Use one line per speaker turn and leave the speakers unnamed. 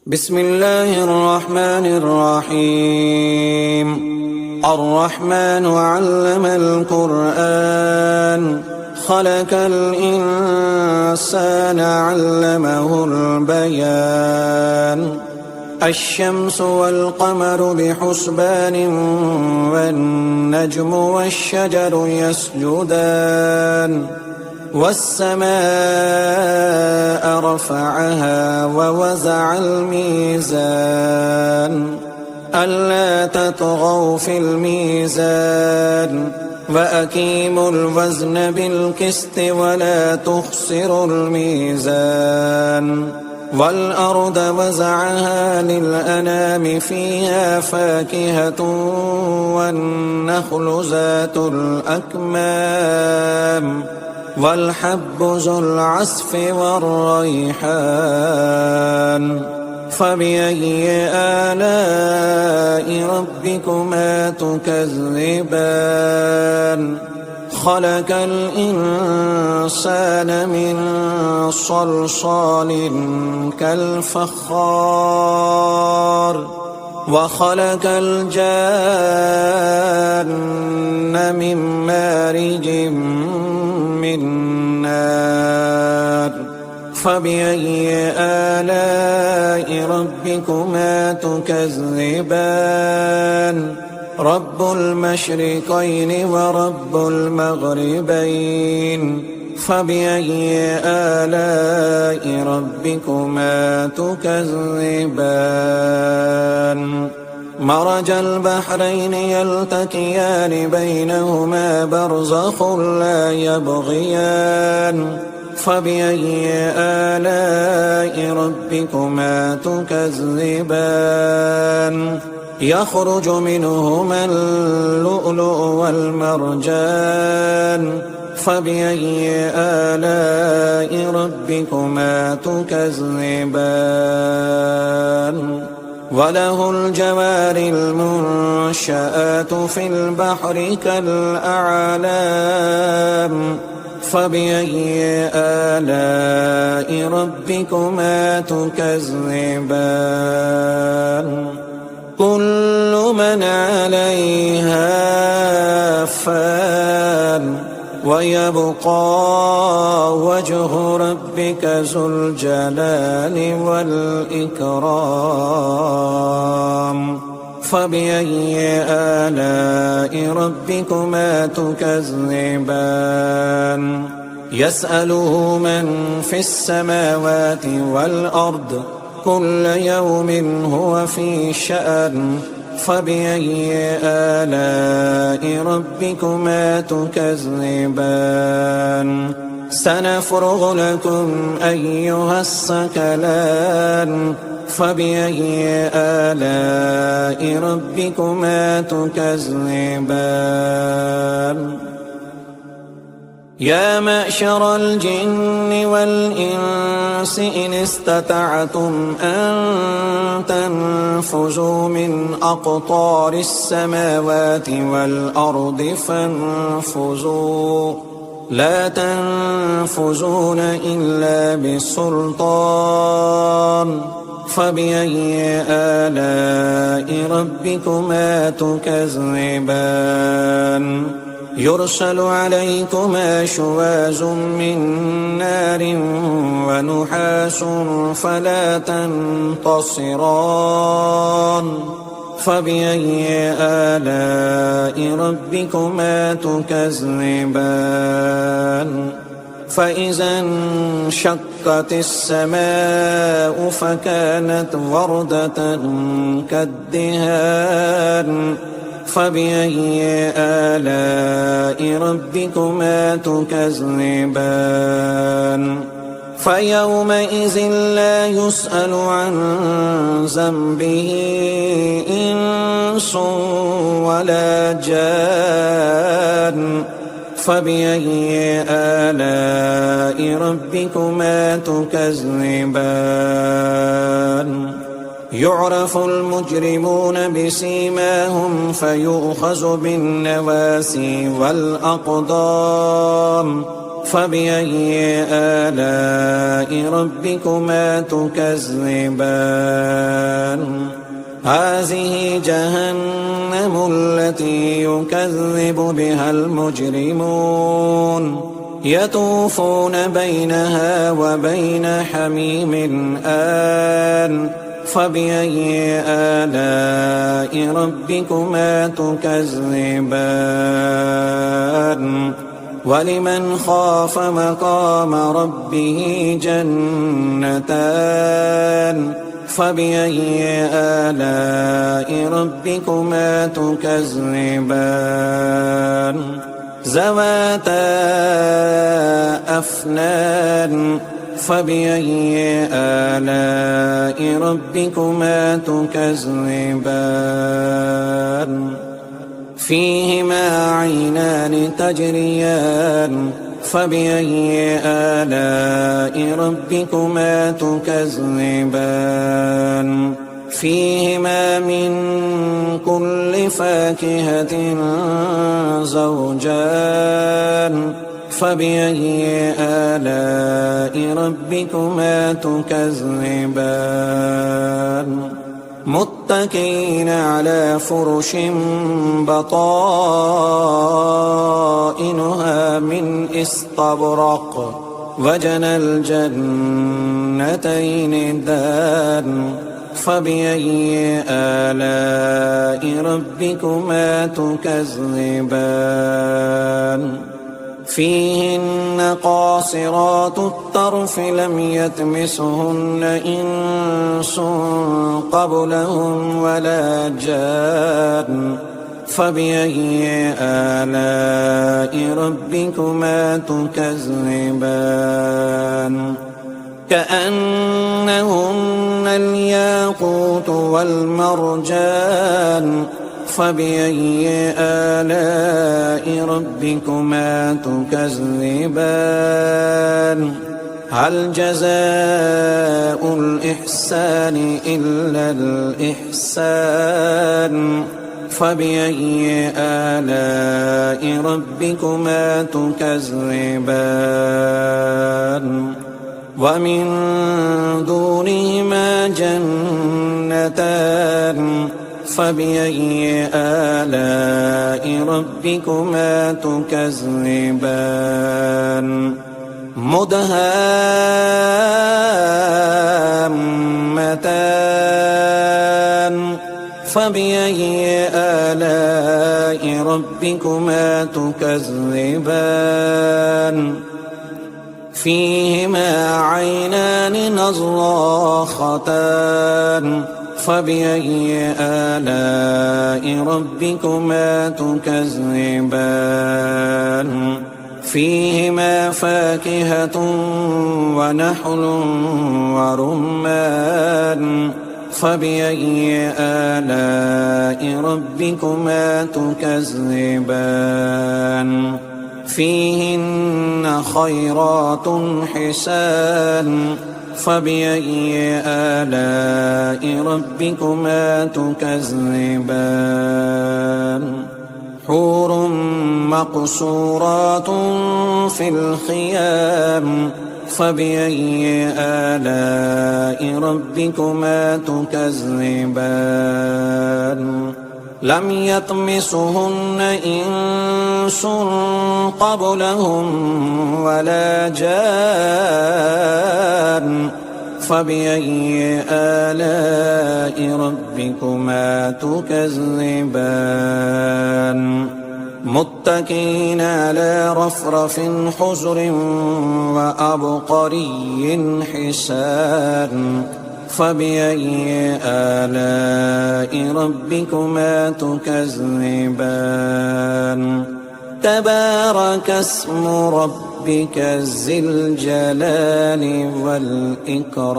بسم الله الرحمن الرحيم. الرحمن علم القرآن خلق الإنسان علمه البيان. الشمس والقمر بحسبان والنجم والشجر يسجدان. والسماء رفعها ووزع الميزان ألا تطغوا في الميزان وأقيموا الوزن بالقسط ولا تخسروا الميزان. والأرض وزعها للأنام فيها فاكهة والنخل ذات الأكمام والحب ذو العصف والريحان. فبأي آلاء ربكما تكذبان؟ خلق الإنسان من صلصال كالفخار وخلق الجان من مارج من نار. فبأي آلاء ربكما تكذبان؟ رب المشرقين ورب المغربين. فبأي آلاء ربكما تكذبان؟ مرج البحرين يلتقيان بينهما برزخ لا يبغيان. فبأي آلاء ربكما تكذبان؟ يخرج منهما اللؤلؤ والمرجان. فبأي آلاء ربكما تكذبان؟ وله الجوار المنشآت في البحر كالأعلام. فبأي آلاء ربكما تكذبان؟ كل من عليها فان ويبقى وجه ربك ذو الجلال والإكرام. فبأي آلاء ربكما تكذبان؟ يسأله من في السماوات والأرض كل يوم هو في شأن. فبأي آلاء ربكما تكذبان؟ سنفرغ لكم أيها الثقلان. فبأي آلاء ربكما تكذبان؟ يا معشر الجن والإنس إن استطعتم أن تنفذوا من أقطار السماوات والأرض فانفذوا لا تنفذون إلا بسلطان. فبأي آلاء ربكما تكذبان؟ يرسل عليكما شواظ من نار ونحاس فلا تنتصران. فبأي آلاء ربكما تكذبان؟ فإذا انشقت السماء فكانت وردة كالدهان. فبأي آلاء ربكما تكذبان؟ فيومئذ لا يسأل عن ذنبه إنس ولا جان. فبأي آلاء ربكما تكذبان؟ يعرف المجرمون بسيماهم فيؤخذ بالنواسي والأقدام. فبأي آلاء ربكما تكذبان هذه جهنم التي يكذب بها المجرمون يطوفون بينها وبين حميم آن فبأي آلاء ربكما تكذبان ولمن خاف مقام ربه جنتان فبأي آلاء ربكما تكذبان ذواتا أفنان فبأي آلاء ربكما تكذبان فيهما عينان تجريان فبأي آلاء ربكما تكذبان فيهما من كل فاكهة زوجان فبأي آلاء ربكما تكذبان متكئين على فرش بطائنها من استبرق وجنى الجنتين دان فبأي آلاء ربكما تكذبان فيهن قاصرات الطرف لم يطمثهن إنس قبلهم ولا جان فبأي آلاء ربكما تكذبان كأنهن الياقوت والمرجان فبأي آلاء ربكما تكذبان هل جزاء الإحسان إلا الإحسان فبأي آلاء ربكما تكذبان ومن دونهما جنتان فبأي آلاء ربكما تكذبان مدهامتان فبأي آلاء ربكما تكذبان فيهما عينان نضاختان فبأي آلاء ربكما تكذبان فيهما فاكهة ونحل ورمان فبأي آلاء ربكما تكذبان فيهن خيرات حسان فبأي آلاء ربكما تكذبان حور مقصورات في الخيام فبأي آلاء ربكما تكذبان لم يطمثهن إنس قبلهم ولا جان فبأي آلاء ربكما تكذبان متكئين على رفرف حجر وأبقري حسان فبأي آلاء ربكما تكذبان تبارك اسم ربك ذي الجلال والإكرام